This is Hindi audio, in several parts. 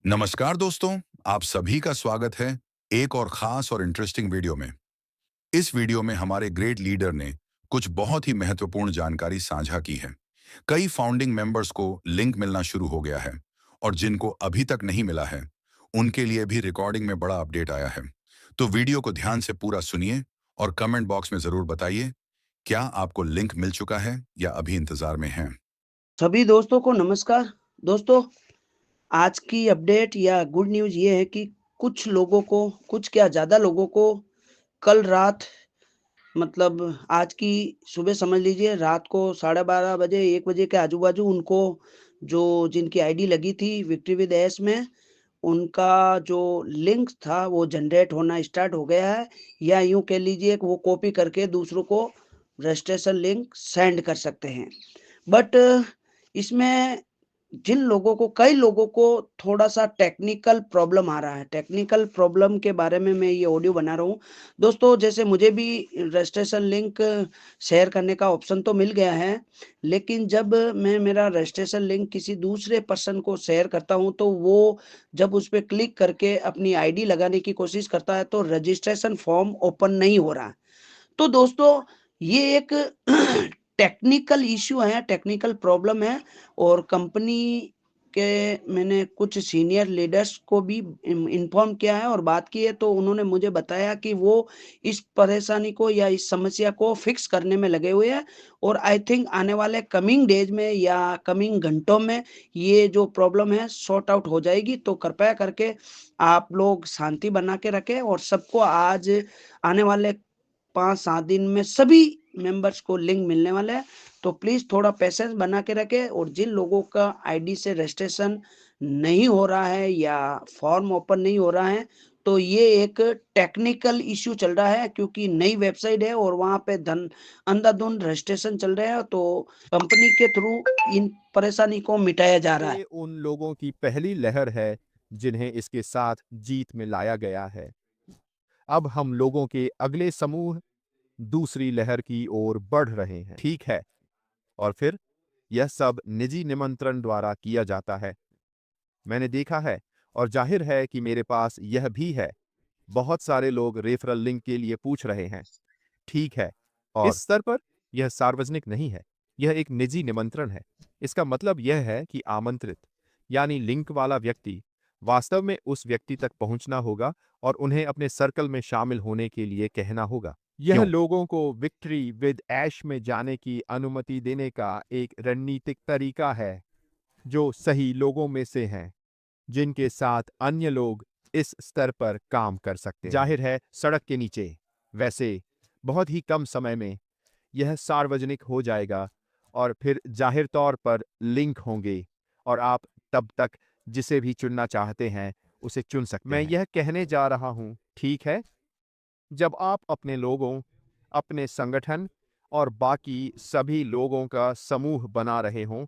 नमस्कार दोस्तों, आप सभी का स्वागत है एक और खास और इंटरेस्टिंग वीडियो में। इस वीडियो में हमारे ग्रेट लीडर ने कुछ बहुत ही महत्वपूर्ण जानकारी साझा की है। कई फाउंडिंग मेंबर्स को लिंक मिलना शुरू हो गया है और जिनको अभी तक नहीं मिला है, उनके लिए भी रिकॉर्डिंग में बड़ा अपडेट आया है। तो वीडियो को ध्यान से पूरा सुनिए और कमेंट बॉक्स में जरूर बताइए, क्या आपको लिंक मिल चुका है या अभी इंतजार में है। सभी दोस्तों को नमस्कार। दोस्तों, आज की अपडेट या गुड न्यूज़ ये है कि कुछ लोगों को, कुछ क्या ज़्यादा लोगों को कल रात मतलब आज की सुबह समझ लीजिए रात को 12:30 बजे 1 बजे के आजू-बाजू उनको जो जिनकी आईडी लगी थी विक्ट्री विद ऐश में, उनका जो लिंक था वो जनरेट होना स्टार्ट हो गया है, या यूँ कह लीजिए कि वो कॉपी करके दूसरों को रजिस्ट्रेशन लिंक सेंड कर सकते हैं। बट इसमें कई लोगों को थोड़ा-सा टेक्निकल प्रॉब्लम आ रहा है। टेक्निकल प्रॉब्लम के बारे में मैं ये ऑडियो बना रहा हूँ। दोस्तों, जैसे मुझे भी रजिस्ट्रेशन लिंक शेयर करने का ऑप्शन तो मिल गया है, लेकिन जब मैं मेरा रजिस्ट्रेशन लिंक किसी दूसरे पर्सन को शेयर करता हूँ, तो वो जब उस पे क्लिक करके अपनी आईडी लगाने की कोशिश करता है, तो रजिस्ट्रेशन फॉर्म ओपन नहीं हो रहा है। तो दोस्तों, ये एक टेक्निकल इश्यू है, टेक्निकल प्रॉब्लम है, और कंपनी के मैंने कुछ सीनियर लीडर्स को भी इन्फॉर्म किया है और बात की है, तो उन्होंने मुझे बताया कि वो इस परेशानी को या इस समस्या को फिक्स करने में लगे हुए हैं, और आई थिंक आने वाले कमिंग डेज में या कमिंग घंटों में ये जो प्रॉब्लम है सॉर्ट आउट हो जाएगी। तो कृपया करके आप लोग शांति बना के रखें और सबको आज आने वाले 5-7 दिन में सभी मेंबर्स को लिंक मिलने वाला है। तो प्लीज़ थोड़ा पेशेंस बना के रखें, और जिन लोगों का आईडी से रजिस्ट्रेशन नहीं हो रहा है या फॉर्म ओपन नहीं हो रहा है, तो ये एक टेक्निकल इश्यू चल रहा है, क्योंकि नई वेबसाइट है और वहाँ पे अंधाधुंध रजिस्ट्रेशन चल रहे हैं, तो कंपनी के थ्रू इन परेशानी को मिटाया जा रहा है। ये उन लोगों की पहली लहर है जिन्हें इसके साथ जीत में लाया गया है। अब हम लोगों के अगले समूह दूसरी लहर की ओर बढ़ रहे हैं। ठीक है। और फिर यह सब निजी निमंत्रण द्वारा किया जाता है। मैंने देखा है और जाहिर है कि मेरे पास यह भी है। बहुत सारे लोग रेफरल लिंक के लिए पूछ रहे हैं। ठीक है। और इस स्तर पर यह सार्वजनिक नहीं है। यह एक निजी निमंत्रण है। इसका मतलब यह है कि आमंत्रित यानी लिंक वाला व्यक्ति वास्तव में उस व्यक्ति तक पहुंचना होगा और उन्हें अपने सर्कल में शामिल होने के लिए कहना होगा। यह क्यों? लोगों को विक्ट्री विद ऐश में जाने की अनुमति देने का एक रणनीतिक तरीका है जो सही लोगों में से हैं, जिनके साथ अन्य लोग इस स्तर पर काम कर सकते हैं। जाहिर है, सड़क के नीचे। वैसे बहुत ही कम समय में यह सार्वजनिक हो जाएगा और फिर जाहिर तौर पर लिंक होंगे और आप तब तक जिसे भी चुनना चाहते हैं उसे चुन सकते हैं। मैं यह कहने जा रहा हूं, ठीक है, जब आप अपने लोगों, अपने संगठन और बाकी सभी लोगों का समूह बना रहे हों,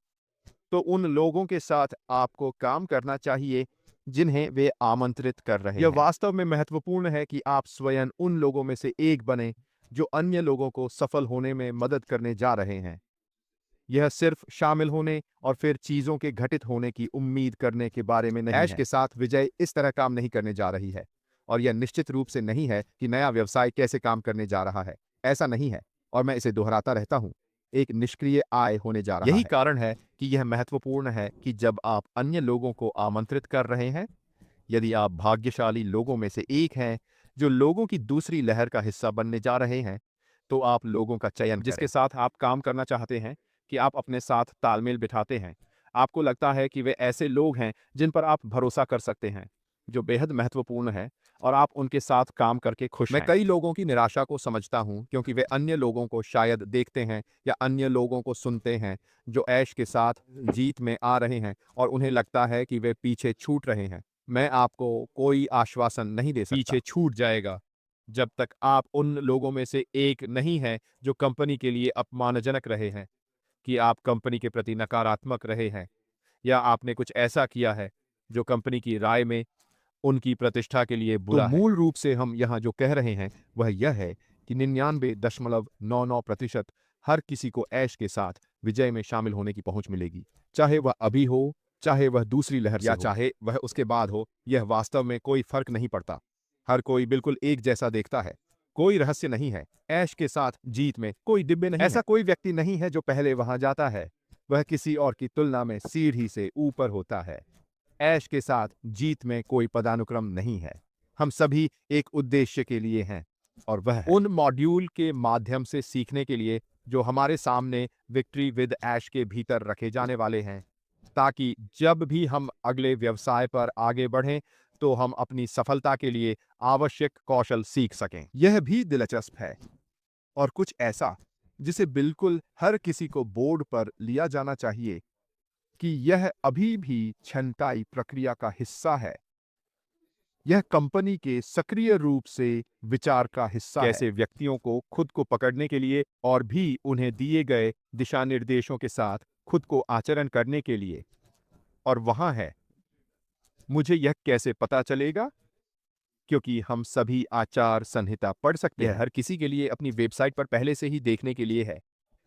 तो उन लोगों के साथ आपको काम करना चाहिए जिन्हें वे आमंत्रित कर रहे हैं। यह वास्तव में महत्वपूर्ण है कि आप स्वयं उन लोगों में से एक बने जो अन्य लोगों को सफल होने में मदद करने जा रहे हैं। यह सिर्फ शामिल होने और फिर चीजों के घटित होने की उम्मीद करने के बारे में नहीं है। ऐश के साथ विजय इस तरह काम नहीं करने जा रही है और यह निश्चित रूप से नहीं है कि नया व्यवसाय कैसे काम करने जा रहा है। ऐसा नहीं है और मैं इसे दोहराता रहता हूं। एक निष्क्रिय आय होने जा रहा है। यही कारण है कि यह महत्वपूर्ण है कि जब आप अन्य लोगों को आमंत्रित कर रहे हैं, यदि आप भाग्यशाली लोगों में से एक हैं जो लोगों की दूसरी लहर का हिस्सा बनने जा रहे हैं, तो आप लोगों का चयन करें जिसके साथ आप काम करना चाहते हैं, कि आप अपने साथ तालमेल बिठाते हैं। आपको लगता है कि वे ऐसे लोग हैं जिन पर आप भरोसा कर सकते हैं, जो बेहद महत्वपूर्ण है और आप उनके साथ काम करके खुश हैं। मैं कई लोगों की निराशा को समझता हूं क्योंकि वे अन्य लोगों को शायद देखते हैं या अन्य लोगों को सुनते हैं जो ऐश के साथ जीत में आ रहे हैं और उन्हें लगता है कि वे पीछे छूट रहे हैं। मैं आपको कोई आश्वासन नहीं दे सकता पीछे छूट जाएगा जब तक आप उन लोगों में से एक नहीं हैं जो कंपनी के लिए अपमानजनक रहे हैं, कि आप कंपनी के प्रति नकारात्मक रहे हैं या आपने कुछ ऐसा किया है जो कंपनी की राय में उनकी प्रतिष्ठा के लिए बुरा है। मूल रूप से हम यहाँ जो कह रहे हैं वह यह है कि 99.99% हर किसी को ऐश के साथ विजय में शामिल होने की पहुंच मिलेगी, चाहे वह अभी हो चाहे वह दूसरी लहर से या हो। चाहे वह उसके बाद हो, यह वास्तव में कोई फर्क नहीं पड़ता। हर कोई बिल्कुल एक जैसा देखता है। कोई रहस्य नहीं है। ऐश के साथ जीत में कोई डिब्बे नहीं ऐसा है। कोई व्यक्ति नहीं है जो पहले वहां जाता है। वह किसी और की तुलना में सीढ़ी से ऊपर होता है। ऐश के साथ जीत में कोई पदानुक्रम नहीं है। हम सभी एक उद्देश्य के लिए हैं, और वह है उन मॉड्यूल के माध्यम से सीखने के लिए जो हमारे सामने विक्ट्री विद ऐश के भीतर रखे जाने वाले हैं, ताकि जब भी हम अगले व्यवसाय पर आगे बढ़ें तो हम अपनी सफलता के लिए आवश्यक कौशल सीख सकें। यह भी दिलचस्प है, और कुछ ऐसा जिसे बिल्कुल हर किसी को बोर्ड पर लिया जाना चाहिए, कि यह अभी भी छंटाई प्रक्रिया का हिस्सा है। यह कंपनी के सक्रिय रूप से विचार का हिस्सा है। कैसे व्यक्तियों को खुद को पकड़ने के लिए और भी उन्हें दिए गए दिशा निर्देशों के साथ खुद को आचरण करने के लिए। और वहां है, मुझे यह कैसे पता चलेगा? क्योंकि हम सभी आचार संहिता पढ़ सकते हैं। हर किसी के लिए अपनी वेबसाइट पर पहले से ही देखने के लिए है।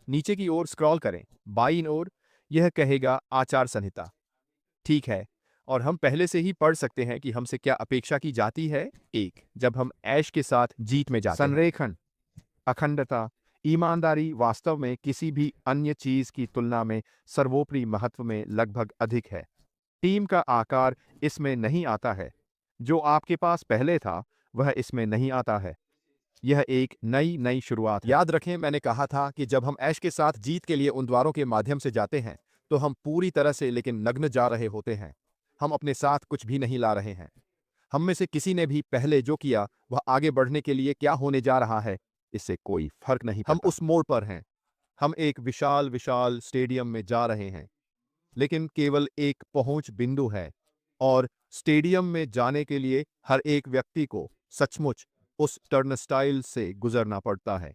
नीचे की ओर स्क्रॉल करें, बाईं ओर यह कहेगा आचार संहिता। ठीक है, और हम पहले से ही पढ़ सकते हैं कि हमसे क्या अपेक्षा की जाती है। एक, जब हम ऐश के साथ जीत में जाते हैं। संरेखण, अखंडता, ईमानदारी वास्तव में किसी भी अन्य चीज की तुलना में सर्वोपरि महत्व में लगभग अधिक है। टीम का आकार इसमें नहीं आता है। जो आपके पास पहले था वह इसमें नहीं आता है। यह एक नई शुरुआत है। याद रखें, मैंने कहा था कि जब हम ऐश के साथ जीत के लिए उन द्वारों के माध्यम से जाते हैं तो हम पूरी तरह से लेकिन नग्न जा रहे होते हैं। हम अपने साथ कुछ भी नहीं ला रहे हैं। हम में से किसी ने भी पहले जो किया वह आगे बढ़ने के लिए क्या होने जा रहा है, इससे कोई फर्क नहीं पड़ता। हम उस मोड़ पर हैं। हम एक विशाल स्टेडियम में जा रहे हैं, लेकिन केवल एक पहुंच बिंदु है, और स्टेडियम में जाने के लिए हर एक व्यक्ति को सचमुच उस टर्नस्टाइल से गुजरना पड़ता है।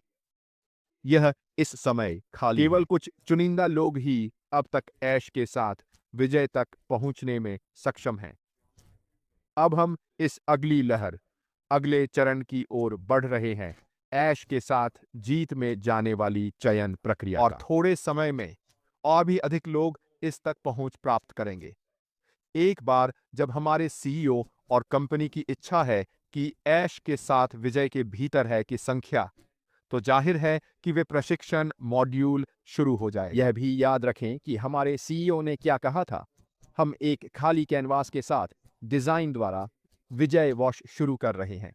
यह इस समय खाली केवल कुछ चुनिंदा लोग ही अब तक ऐश के साथ विजय तक पहुंचने में सक्षम हैं। अब हम इस अगली लहर, अगले चरण की ओर बढ़ रहे हैं, ऐश के साथ जीत में जाने वाली चयन प्रक्रिया और थोड़े समय में और भी अधिक लोग इस तक पहुंच प्राप्त करेंगे। एक बार जब हमारे सीईओ और कंपनी की इच्छा है कि ऐश के साथ विजय के भीतर है की संख्या, तो जाहिर है कि वे प्रशिक्षण मॉड्यूल शुरू हो जाए। यह भी याद रखें कि हमारे सीईओ ने क्या कहा था। हम एक खाली कैनवास के साथ डिजाइन द्वारा विजय वॉश शुरू कर रहे हैं।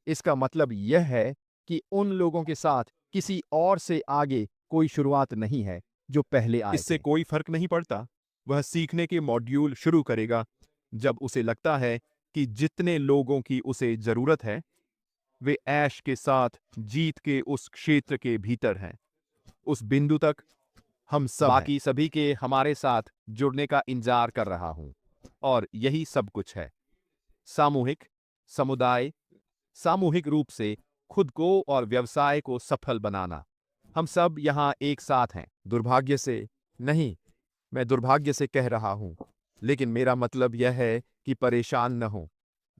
इसका मतलब यह है कि उन लोगों के साथ किसी और से आगे कोई शुरुआत नहीं है जो पहले आए। इससे कोई फर्क नहीं पड़ता। वह सीखने के मॉड्यूल शुरू करेगा जब उसे लगता है कि जितने लोगों की उसे जरूरत है वे ऐश के साथ जीत के उस क्षेत्र के भीतर हैं। उस बिंदु तक हम सब बाकी सभी के हमारे साथ जुड़ने का इंतजार कर रहा हूं, और यही सब कुछ है। सामूहिक समुदाय, सामूहिक रूप से खुद को और व्यवसाय को सफल बनाना। हम सब यहां एक साथ हैं। दुर्भाग्य से नहीं, मैं दुर्भाग्य से कह रहा हूं, लेकिन मेरा मतलब यह है कि परेशान न हो,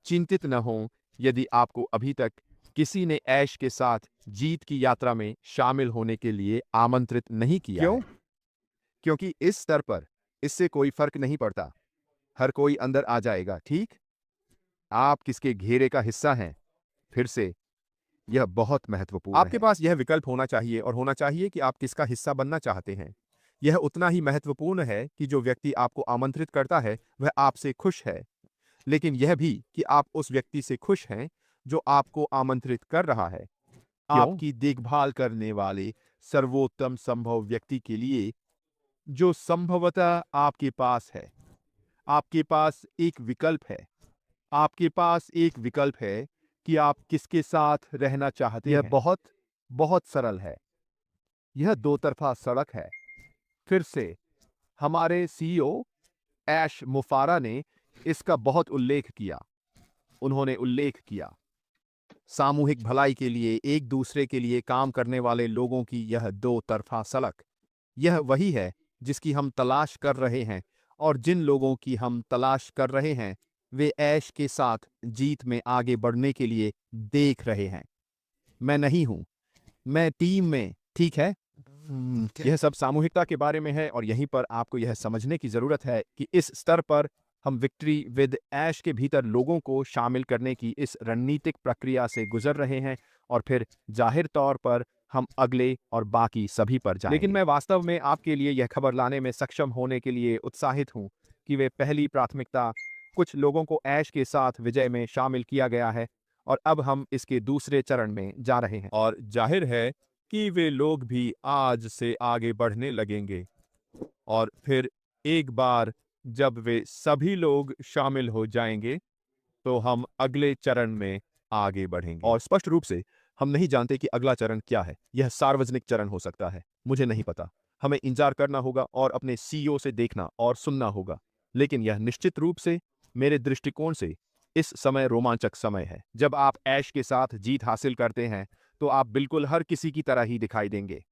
चिंतित न हो यदि आपको अभी तक किसी ने ऐश के साथ जीत की यात्रा में शामिल होने के लिए आमंत्रित नहीं किया। क्यों? क्योंकि इस स्तर पर इससे कोई फर्क नहीं पड़ता। हर कोई अंदर आ जाएगा, ठीक? आप किसके घेरे का हिस्सा हैं? फिर से यह बहुत महत्वपूर्ण है। आपके पास यह विकल्प होना चाहिए, और होना चाहिए कि आप किसका हिस्सा बनना चाहते हैं। यह उतना ही महत्वपूर्ण है कि जो व्यक्ति आपको आमंत्रित करता है वह आपसे खुश है, लेकिन यह भी कि आप उस व्यक्ति से खुश हैं जो आपको आमंत्रित कर रहा है। आपकी देखभाल करने वाले सर्वोत्तम संभव व्यक्ति के लिए जो संभवतः आपके पास है। आपके पास एक विकल्प है। आपके पास एक विकल्प है कि आप किसके साथ रहना चाहते हैं। यह बहुत बहुत सरल है। यह दो तरफा सड़क है। फिर से हमारे सीईओ ऐश मुफारा ने इसका बहुत उल्लेख किया। उन्होंने उल्लेख किया, सामूहिक भलाई के लिए एक दूसरे के लिए काम करने वाले लोगों की यह दो तरफा सड़क। यह वही है जिसकी हम तलाश कर रहे हैं, और जिन लोगों की हम तलाश कर रहे हैं वे ऐश के साथ जीत में आगे बढ़ने के लिए देख रहे हैं। मैं नहीं हूं, मैं टीम में, ठीक है? यह सब सामूहिकता के बारे में है और यहीं पर आपको यह समझने की ज़रूरत है कि इस स्तर पर हम विक्ट्री विद ऐश के भीतर लोगों को शामिल करने की इस रणनीतिक प्रक्रिया से गुजर रहे हैं और फिर जाहिर तौर पर हम अगले और बाकी सभी पर जाएंगे। लेकिन मैं वास्तव में आपके लिए यह खबर लाने में सक्षम होने के लिए उत्साहित हूँ कि वे पहली प्राथमिकता कुछ लोगों को ऐश के साथ विजय में शामिल किया गया है और अब हम इसके दूसरे चरण में जा रहे हैं और जाहिर है कि वे लोग भी आज से आगे बढ़ने लगेंगे और फिर एक बार जब वे सभी लोग शामिल हो जाएंगे तो हम अगले चरण में आगे बढ़ेंगे। और स्पष्ट रूप से हम नहीं जानते कि अगला चरण क्या है। यह सार्वजनिक चरण हो सकता है, मुझे नहीं पता। हमें इंतजार करना होगा और अपने सीईओ से देखना और सुनना होगा। लेकिन यह निश्चित रूप से मेरे दृष्टिकोण से इस समय रोमांचक समय है। जब आप ऐश के साथ जीत हासिल करते हैं तो आप बिल्कुल हर किसी की तरह ही दिखाई देंगे।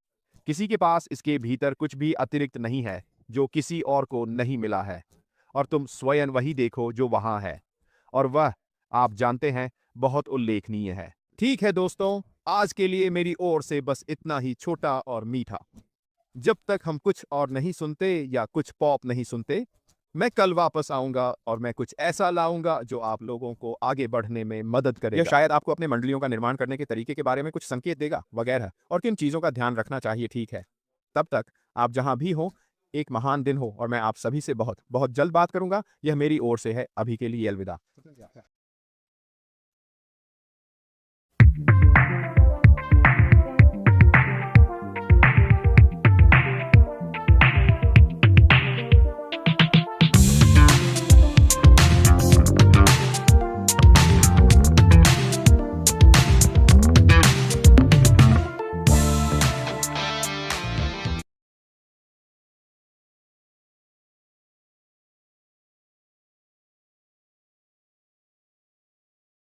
किसी के पास इसके भीतर कुछ भी अतिरिक्त नहीं है जो किसी और को नहीं मिला है और तुम स्वयं वही देखो जो वहां है और वह, आप जानते हैं, बहुत उल्लेखनीय है। ठीक है दोस्तों, आज के लिए मेरी ओर से बस इतना ही छोटा और मीठा। जब तक हम कुछ और नहीं सुनते या कुछ पॉप नहीं सुनते, मैं कल वापस आऊंगा और मैं कुछ ऐसा लाऊंगा जो आप लोगों को आगे बढ़ने में मदद करेगा। यह शायद आपको अपने मंडलियों का निर्माण करने के तरीके के बारे में कुछ संकेत देगा वगैरह, और किन चीजों का ध्यान रखना चाहिए। ठीक है, तब तक आप जहां भी हो, एक महान दिन हो और मैं आप सभी से बहुत बहुत जल्द बात करूंगा। यह मेरी ओर से है। अभी के लिए अलविदा।